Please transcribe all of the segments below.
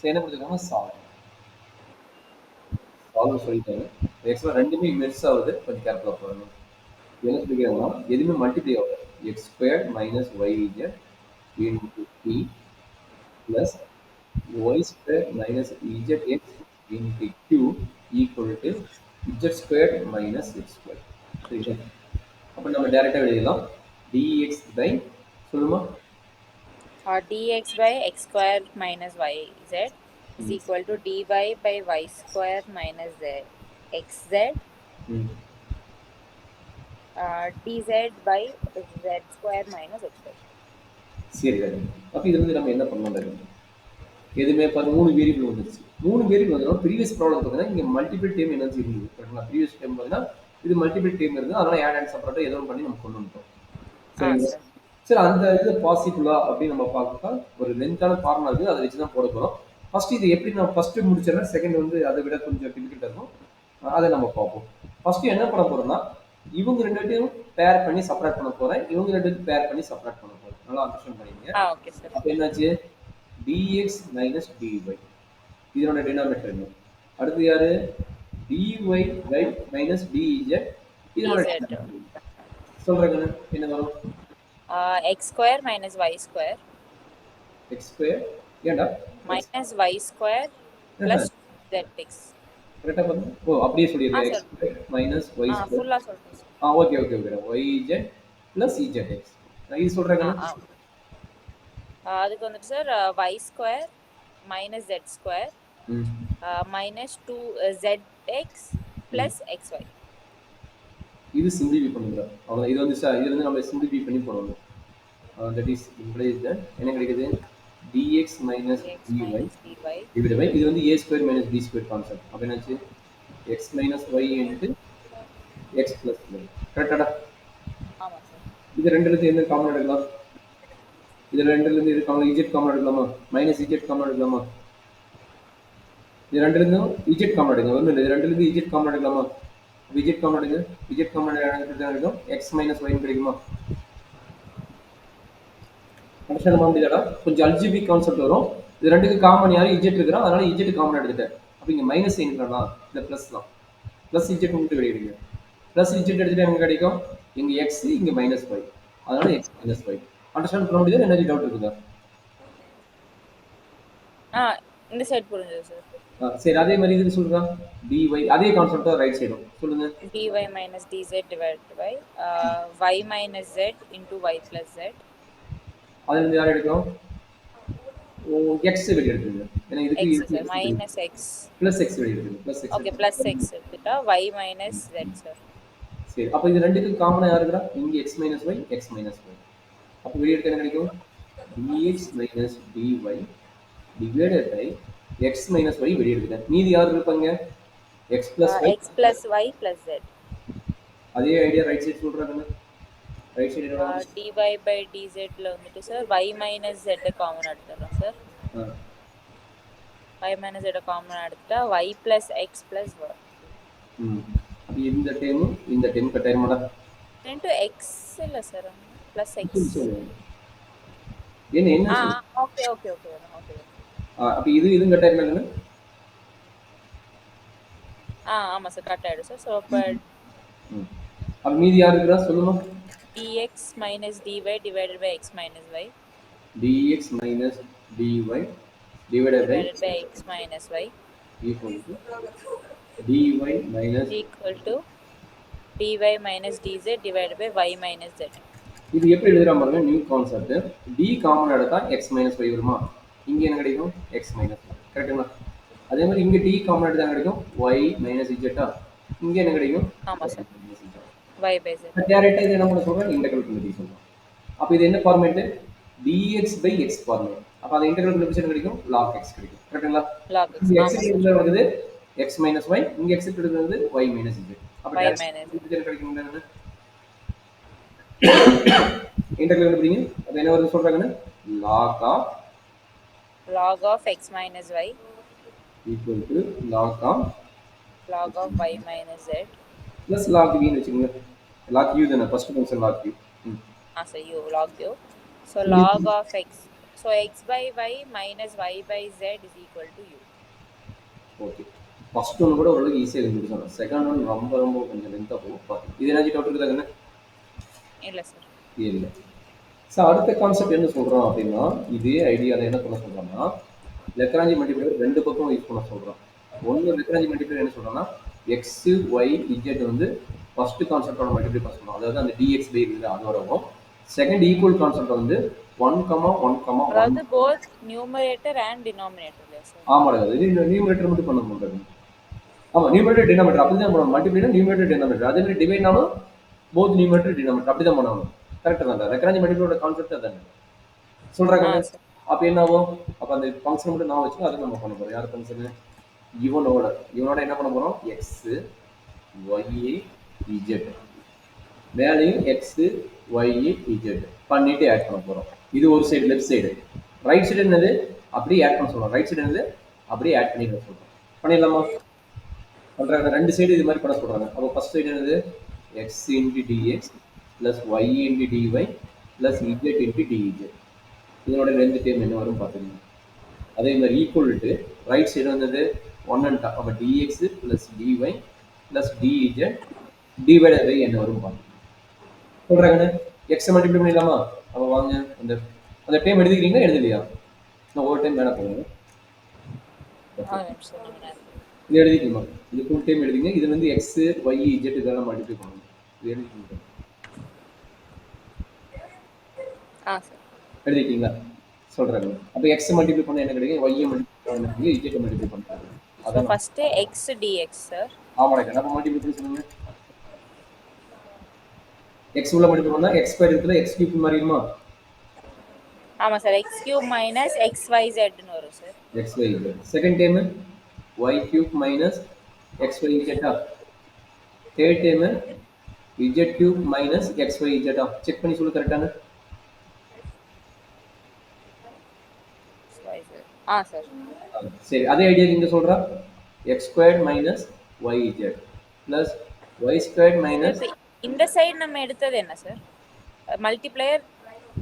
என்ன கொடுத்துருக்காங்க? சால்வ் சொல்லிட்டாங்க. ஆக்சுவலா ரெண்டுமே மெர்ஜ் ஆகுது. கொஞ்சம் கேர்ஃபுல்லா போடணும். என்ன சொல்லிக்கிறாங்கன்னா, எதுவுமே மல்டிப்ளை ஆகல. X square minus y z into d plus y square minus z x into q equal to z square minus x square. சரிங்களா? அப்போ நம்ம டைரெக்டாக எழுதலாம். dx பை சொல்லுமா? dx by x square minus yz is equal to dy by y square minus xz dz by z square minus x square. சரி சரி. அப்போ இது வந்து நம்ம என்ன பண்ணணும்? எதுவுமே பாருங்க 3 வேரியபிள் வந்துருச்சு. 3 வேரியபிள் வந்தோம்னா ப்ரீவியஸ் ப்ராப்ளம் பார்த்தீங்கன்னா இங்கே மல்டிபிள் டேம் எனர்ஜி இருந்தது. கரெக்டுங்களா? ப்ரீவியஸ் டைம் பார்த்தீங்கன்னா இது மல்டிபிள் டேம் இருந்தது. அதனால ஆட் அண்ட் செப்பரேட்டாக ஏதோ பண்ணி நம்ம கொண்டு வந்துட்டோம். சரிங்களா? சரி, அந்த இது பாசிபிளா அப்படின்னு நம்ம பார்த்தா ஒரு லென்த்தான ஃபார்முலா இருக்குது. அதை வச்சு தான் போட போகிறோம். ஃபர்ஸ்ட் இது எப்படி நான் ஃபர்ஸ்ட் முடிச்சிடறேன். செகண்ட் வந்து அதை விட கொஞ்சம் டிஃபிகல்ட்டாக இருக்கும். அதை நம்ம பார்ப்போம். ஃபர்ஸ்ட் என்ன பண்ண போறோம்னா இவங்க ரெண்டு பேரும் பேர் பண்ணி செப்பரேட் பண்ண போறேன். இவங்க ரெண்டு பேரும் பேர் பண்ணி செப்பரேட் பண்ண போறேன். நல்லா அண்டர்ஸ்டாண்ட் பண்ணிக்கங்க. Okay sir. அப்போ என்னாச்சு? dx minus dy இதனோட டினாமினேட்டர் என்ன? அடுத்து யாரு? dy by minus dz இதனோட சொல்றேங்க என்ன வரும்? x square minus y square x square ஏண்டா minus y square plus zx. கரெக்ட்டா பாருங்க. ஓ அப்படியே சொல்லிருங்க. x square minus y square ஃபுல்லா சொல்றேன். Okay okay okay. yz plus zx. நான் இது சொல்றேங்க. அதுக்கு வந்துட்டு சார் y square minus z square minus 2zx plus xy. இது சிம்பிளிஃபை பண்ணுங்க. அவ்வளோ இது வந்து சார் இது வந்து நம்ம சிம்பிளிஃபை பண்ணி போடணும். தட் இஸ் இம்ப்ளைஸ் தட் என்ன கிடைக்குது? dx minus dy divided by இது வந்து a square minus b square concept. அப்ப என்னாச்சு? x minus y into x plus y. கரெக்டாடா? ஆமா சார். இது ரெண்டுல இருந்து என்ன காமன் எடுக்கலாம்? இது ரெண்டுல இருந்து இது காமன் z காமன் எடுக்கலாமா? மைனஸ் z காமன் எடுக்கலாமா? இது ரெண்டுல இருந்து z காமன் எடுங்க. ஒண்ணு இல்ல. இது ரெண்டுல இருந்து z காமன் எடுக்கலாமா? z காமன் எடுங்க. z காமன் எடுத்தா x minus y கிடைக்குமா? அண்டர்ஸ்டாண்ட் பண்ண முடியாதா? கொஞ்சம் அல்ஜிபிக் கான்செப்ட் வரும். இது ரெண்டுக்கு காமன் யாரு? இஜெட் இருக்கிறோம். அதனால இஜெட் காமன் எடுத்துட்டேன். அப்போ இங்கே மைனஸ் சைன் பண்ணலாம். இந்த ப்ளஸ் தான். ப்ளஸ் இஜெட் மட்டும் வெளியிடுங்க. ப்ளஸ் இஜெட் எடுத்துட்டு எனக்கு கிடைக்கும் இங்கே எக்ஸ் இங்கே மைனஸ் ஃபைவ். அதனால எக்ஸ் மைனஸ் ஃபைவ். அண்டர்ஸ்டாண்ட் பண்ண முடியாது? என்ன டவுட் இருக்குதா? இந்த சைடு புரிஞ்சது சார். சரி, அதே மாதிரி இது சொல்றா dy அதே கான்செப்ட் தான் ரைட் சைடும் சொல்லுங்க. dy minus dz divided by y minus z into y plus z. அதுல இருந்து யார் எடுக்கும்? x வெளிய எடுத்துங்க. ஏன்னா இதுக்கு minus x plus x வெளிய எடுத்துங்க. plus x. Okay plus x எடுத்துட்டா y minus z சார். சரி, அப்ப இது ரெண்டுக்கும் காமனா யார் இருக்கா? இங்க x minus y x minus y. அப்ப வெளிய எடுத்தா என்ன கிடைக்கும்? dx minus dy divided by x minus y வெளிய எடுத்துட்டேன். மீதி யார் இருப்பாங்க? x plus y plus z. அதே ஐடியா ரைட் சைடு சொல்றாங்க. ரைட் சைடு என்ன? dy by dz ல வந்துட்டு சார் y minus z காமன் எடுத்துறோம் சார். y minus z காமன் எடுத்தா y plus x plus y. இந்த டைம் கட் ஆயிருமாடா? into x இல்ல சார் plus x. என்ன ஓகே ஓகே ஓகே ஓகே. அப்ப இது கட் ஆயிருமாங்க? ஆமா சார் கட் ஆயிடும் சார். சோ அப்ப மீதி யார் இருக்கா சொல்லுங்க. dx minus dy divided by x minus y. dx minus dy divided by x minus y equal to dy minus dz divided by y minus z. இது எப்படி எழுதுறா பாருங்க. New concept. d காமன் எடுத்தா x minus y வருமா? இங்க என்ன கிடைக்கும்? x minus y. கரெக்ட்டுங்களா? அதே மாதிரி இங்க d காமன் எடுத்தா கிடைக்கும் y minus z. இங்க என்ன கிடைக்கும்? ஆமா சார் y by z. டைரக்டா இது என்ன பண்ண சொல்றேன்? இன்டெகிரல் பண்ணி சொல்றேன். அப்ப இது என்ன format? dx by x format. அப்ப அந்த இன்டெகிரல் பண்ணி என்ன கிடைக்கும்? log x கிடைக்கும். கரெக்ட்டுங்களா? log x. x வருது x minus y, இங்க x எடுக்கிறது y minus z. அப்ப y minus z கிடைக்கும். இன்டெகிரல் கண்டுபிடிங்க. அது என்ன வருது சொல்றாங்கன்னு? log of x minus y equal to log of y minus z plus log v ன்னு வெச்சுங்க. log u தான first function log u. sir u log u. So log of x. So x by y minus y by z is equal to u. Okay. First one கூட ஓரளவுக்கு ஈஸியாக இருந்துச்சு. Second one ரொம்ப ரொம்ப கொஞ்சம் லென்த்தாக போகும். பார்த்து இது ஏதாச்சும் டவுட் இருக்குதாங்கண்ணே? இல்லை சார். இல்லை. ஸோ அடுத்த கான்செப்ட் என்ன சொல்கிறோம் அப்படின்னா, இதே ஐடியாவில் என்ன பண்ண சொல்கிறோம்னா, லெக்ராஞ்சி மல்டிப்ளையர் ரெண்டு பக்கம் யூஸ் பண்ண சொல்கிறோம். ஒன்று லெக்ராஞ்சி மல்டிப்ளையர் என்ன சொல்கிறோம்னா, எக்ஸு ஒய் இஜெட் வந்து ஃபர்ஸ்ட் கான்செப்டோட மல்டிப்ளை பண்ண சொல்கிறோம். அதாவது அந்த டிஎக்ஸ் பை இருக்குது அதோடவும். செகண்ட் ஈக்குவல் கான்செப்ட் வந்து 1,1,1. அதாவது both numerator and denominator இல்லையா சார்? ஆமாடா, இது நியூமரேட்டர் மட்டும் பண்ண முடியாது. ஆமாம், நியூமரேட்டர் டினாமினேட்டர் அப்படி தான் பண்ணணும். மல்டிப்ளைனா நியூமரேட்டர் டினாமினேட்டர், அதே மாதிரி டிவைட்னாலும் போத் நியூமரேட்டர் டினாமினேட்டர் அப்படி தான் பண்ணணும். கரெக்டாக தான். லெக்ராஞ்சி மல்டிப்ளையோட கான்செப்ட் அதானே சொல்கிறாங்க. அப்போ என்ன ஆகும்? அப்போ அந்த ஃபங்க்ஷன் மட்டும் நான் வச்சுக்கோ, அதை நம்ம பண்ண போகிறோம். யார் ஃபங்க்ஷனு? இவனோட என்ன பண்ண போகிறோம்? எக்ஸு ஒய் இஜெட், மேலேயும் எக்ஸு ஒய் இஜெட் பண்ணிட்டு ஆட் பண்ண போகிறோம். இது ஒரு side, left side. Right side என்னது? அப்படியே ஆட் பண்ண சொல்கிறோம். ரைட் சைடு என்னது? அப்படியே ஆட் பண்ணிட்டு சொல்கிறோம். பண்ணிடலாமா? பண்ணுறாங்க. ரெண்டு சைடு இது மாதிரி பண்ண சொல்கிறாங்க. அப்போ ஃபர்ஸ்ட் சைடு என்னது? X into dx plus y into dy plus z into dz. இதனோட ரெண்டு டேம் என்ன வரும் பார்த்துக்கணும். அதே மாதிரி ஈக்குவல் டு ரைட் சைடு வந்தது 1 and அப்போ dx plus dy plus dz divided by என்ன வரும் பார்த்துக்கணும். சொல்கிறாங்கண்ணே. எக்ஸை மல்டிப்ளை பண்ணிடலாமா? அப்போ வாங்க, அந்த அந்த டைம் எழுதிக்கிறீங்களா எழுதலையா? நான் ஒவ்வொரு டைம் வேணா போங்க. இது எழுதிக்கணுமா? இது ஃபுல் டைம் எழுதிங்க. இது வந்து எக்ஸ் ஒய் இஜெட் இதெல்லாம் மல்டிப்ளை பண்ணணும். இது எழுதிக்கீங்க. எழுதிட்டீங்களா? சொல்றாங்க. அப்போ எக்ஸ் மல்டிப்ளை பண்ண என்ன கிடைக்கும்? ஒய் மல்டிப்ளை பண்ண இஜெட் மல்டிப்ளை பண்றாங்க. அதான் ஃபர்ஸ்ட் x dx சார். ஆமாடா, நம்ம மல்டிப்ளை பண்ணி சொல்லுங்க. x உள்ள மல்டிப்ளை பண்ணா x ஸ்கொயர் இருக்குல, x கியூப் மாறிடுமா? ஆமா sir, x cube minus xyz ன்னு வரும் sir. xyz. Second time y cube minus xyz. Third time z cube minus xyz. Check பண்ணி சொல்லு கரெக்டான. சார். சரி, அதே ஐடியா இங்க சொல்றா. x square minus yz plus y square minus இந்த சைடு நம்ம எடுத்தது என்ன சார்? மல்டிப்ளையர்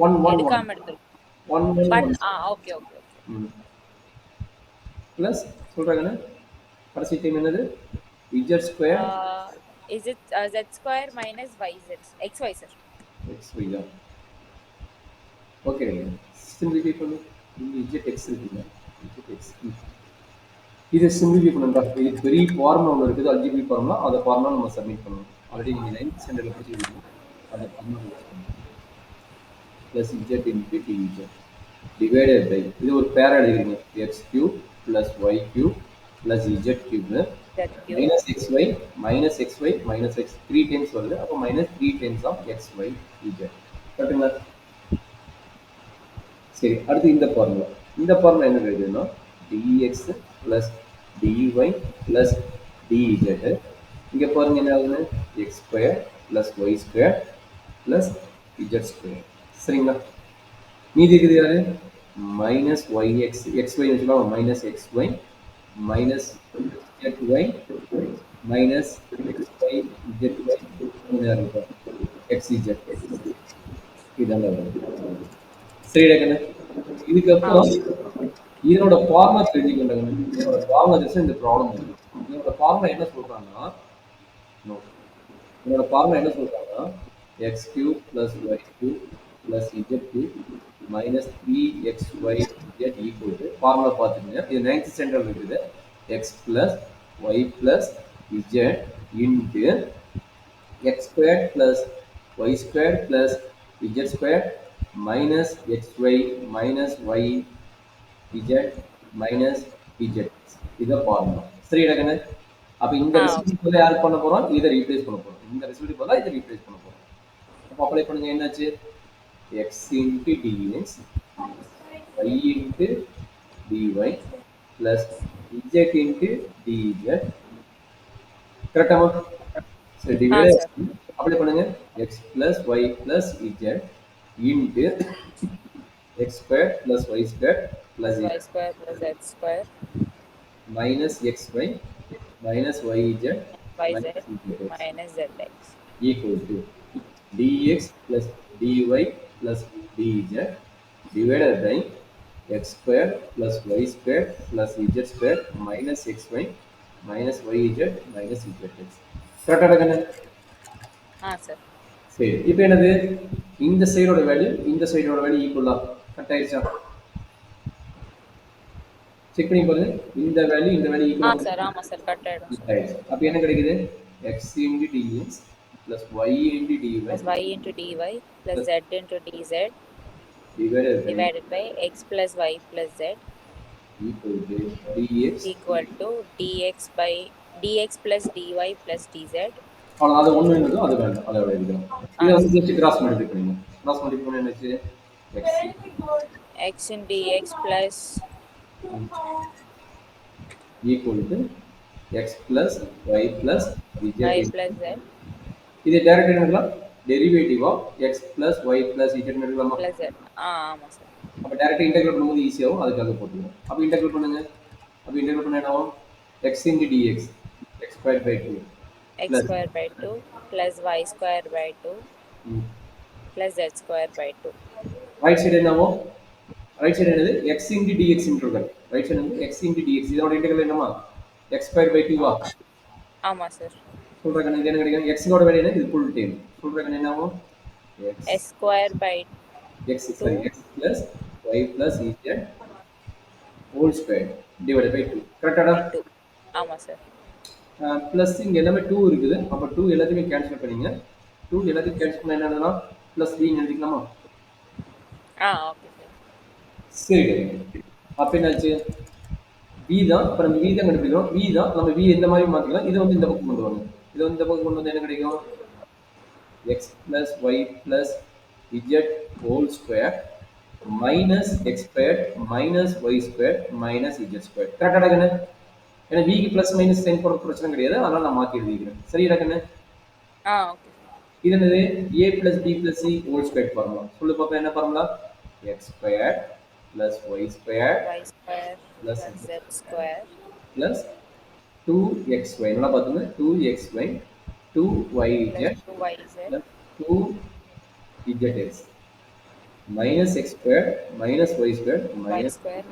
1 1 எடுக்காம எடுத்துறோம். 1 1 ஓகே ஓகே. பிளஸ் சொல்றாங்கனா கடைசி டைம் என்னது? z square is it z square minus yz xy sir. xy தான். ஓகே, சிம்பிளிஃபை பண்ணு. இங்க z x இருக்குங்க. z x. இது சிம்பிளிஃபை பண்ணுங்க. இது பெரிய ஃபார்முலா ஒன்று இருக்குது, அல்ஜிப்ரா ஃபார்முலா. அந்த ஃபார்முலா நம்ம சப்மிட் பண்ணணும். ஆல்ரெடி நீங்க 9th ஸ்டாண்டர்ட்ல படிச்சிருக்கீங்க. அந்த ஃபார்முலா யூஸ் பண்ணுங்க. plus z into dz divided by, இது ஒரு பேரா எழுதிருங்க, x cube plus y cube plus z cube minus xy minus xy minus x 3 times வருது. அப்போ minus 3 times of xy z. கரெக்ட்டுங்களா? சரி, அடுத்து இந்த ஃபார்முலா என்ன எழுதுனா dx plus dy plus dz. இங்க பாருங்க என்ன ஆகுது? x square plus y square plus z square. சரிங்களா? மீதி இருக்குது யாரு? மைனஸ் yx xy வச்சுக்கலாம். Minus xy minus zy minus xy zy xz இதெல்லாம் வரும். சரிடா கண்ணு. இதுக்கப்புறம் இதனோட ஃபார்முலா தெரிஞ்சுக்கணும். இதனோட ஃபார்முலா தெரிஞ்சு இந்த ப்ராப்ளம் இருக்கு. இதனோட ஃபார்முலா என்ன சொல்றாங்கன்னா, இதனோட ஃபார்முலா என்ன சொல்றாங்கன்னா x cube plus y cube plus z cube minus 3xyz equal to formula பார்த்துக்கங்க. இது 9th ஸ்டாண்டர்ட்ல இருக்குது. x plus y plus z into x squared plus y squared plus z squared minus xy minus y z minus z. இது formula. சரிடா கண்ணு. அப்ப இந்த result போல யார் பண்ண போறோம்? இதை ரீப்ளேஸ் பண்ண போறோம். இந்த ரிசல்ட் போல இதை ரீப்ளேஸ் பண்ண போறோம். அப்ப அப்ளை பண்ணுங்க. என்னாச்சு? x into dx y into dy plus z into dz. கரெக்டாமா? சரி, டிவைட் அப்ளை பண்ணுங்க. x plus y plus z into x square plus y square plus z square plus z square minus xy minus yz minus zx equal to dx plus dy plus dz divided by x square plus y square plus z square minus x y minus y z minus z x. கரெக்டாக தானே? Sir. சரி, இப்போ என்னது, இந்த சைடோட value இந்த சைடோட value ஈக்குவலா? Cut ஆயிடுச்சா? Check பண்ணி பாருங்க. இந்த வேல்யூ இந்த வேல்யூ ஈக்குவலா சார். ஆமா சார், கட் ஆயிடும் சார். ஆயிடுச்சு. அப்போ என்ன கிடைக்குது? x into dx plus y into dy plus y into dy plus z into dz divided by x plus y plus z equal to dx dx by dx plus dy plus dz. அவ்வளோ, அது ஒன்று என்னதோ அது வேண்டாம், அதை எழுதிக்கலாம். இதை வந்து ஜஸ்ட் கிராஸ் மல்டிப்ளை பண்ணுங்க. கிராஸ் மல்டிப்ளை பண்ண என்னச்சு? x in dx plus equal to x plus y plus z. y plus z. இது டைரக்ட் எடுக்கலாம். Derivative of x plus y plus z எடுக்கலாமா? plus z. ஆமா சார். அப்போ டைரக்ட் இன்டெகிரேட் பண்ணும்போது ஈஸியாகும், அதுக்காக போட்டுருவோம். அப்போ இன்டெகிரேட் பண்ணுங்க. அப்போ இன்டெகிரேட் பண்ண என்ன ஆகும்? x into dx x squared by 2 x square by 2 plus y square by 2 plus z square by 2. Right side என்ன ஆகும்? ரைட் சைடு என்னது? x into dx இருக்கு. ரைட் சைடு வந்து x into dx. இதோட இன்டெகிரல் என்னமா? x squared by 2 ஆ? ஆமா sir. சொல்றேன், இது என்ன கிடைக்கும்? x ஓட வேல்யூ என்ன? இது ஃபுல் டைம். சொல்றேன் என்ன ஆகும்? x square by x sorry x plus y plus z whole square divided by 2. கரெக்டாடா? ஆமா சார். ப்ளஸ் இங்கே எல்லாமே 2 இருக்குது. அப்போ 2 எல்லாத்தையுமே கேன்சல் பண்ணிங்க. 2 எல்லாத்தையும் கேன்சல் பண்ண என்ன எழுதலாம்? ப்ளஸ் பின்னு எழுதிக்கலாமா? Okay sir. சரி, அப்போ என்னாச்சு? v தான். இப்போ நம்ம v தான் கண்டுபிடிக்கிறோம். v தான், நம்ம v எந்த மாதிரி மாற்றிக்கலாம். இதை வந்து இந்த பக்கம் கொண்டு வாங்க. இதை வந்து இந்த பக்கம் கொண்டு வந்து என்ன கிடைக்கும்? x plus y plus z whole square minus x squared minus y squared minus z squared. கரெக்டாக கண்ணு? ஏன்னா விக்கு ப்ளஸ் மைனஸ் சைன் போட பிரச்சனை கிடையாது, அதனால நான் மாற்றி எழுதிக்கிறேன். சரியா கண்ணு? ஓகே. இது என்னது? a plus b plus c whole squared formula. சொல்லு பாப்பா, என்ன formula? x squared plus y squared plus z square plus 2xy. நல்லா பார்த்துங்க. 2xy 2yz plus 2zx minus x squared minus y squared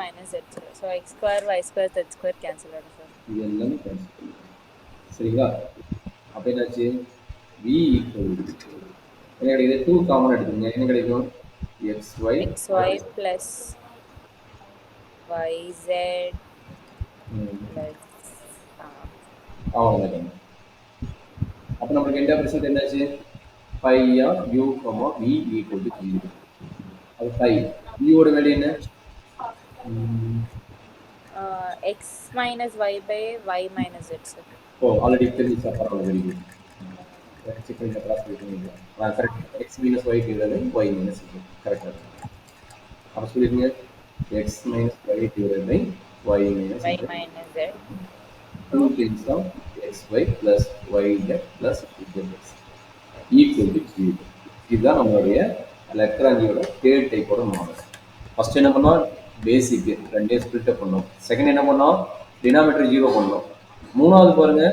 minus z square. So x square y square z square cancel ஆகும் sir. இது எல்லாமே cancel பண்ணுங்க. சரிங்களா? அப்போ என்னாச்சு? v equal to என்ன கிடைக்குது? 2 காமன் எடுத்துங்க. என்ன கிடைக்கும்? xy plus yz plus அவ்வளோதான். அப்போ நம்மளுக்கு எந்த ரிசல்ட் என்னாச்சு? phi of u, v equal to 0. அது phi. v ஓட வேல்யூ என்ன? x minus y by y minus z sir. Already தெரிஞ்சிச்சா? பரவாயில்ல, வெரி குட். செக் பண்ணி கிராஸ் பண்ணிட்டீங்க. Correct. x minus y divided by y minus z. கரெக்டாக. அப்போ சொல்லிடுங்க, x minus y divided by y minus z. 2 times of xy plus yz plus zx equal to 0. இதுதான் நம்மளுடைய லெக்ராஞ்சியோட third டைப்போட model. First என்ன பண்ணோம்? பேசிக் ரெண்டே ஸ்பிளிட் பண்ணோம். செகண்ட் என்ன பண்ணோம்? டினாமினேட்டர் 0 பண்ணோம். மூணாவது பாருங்க,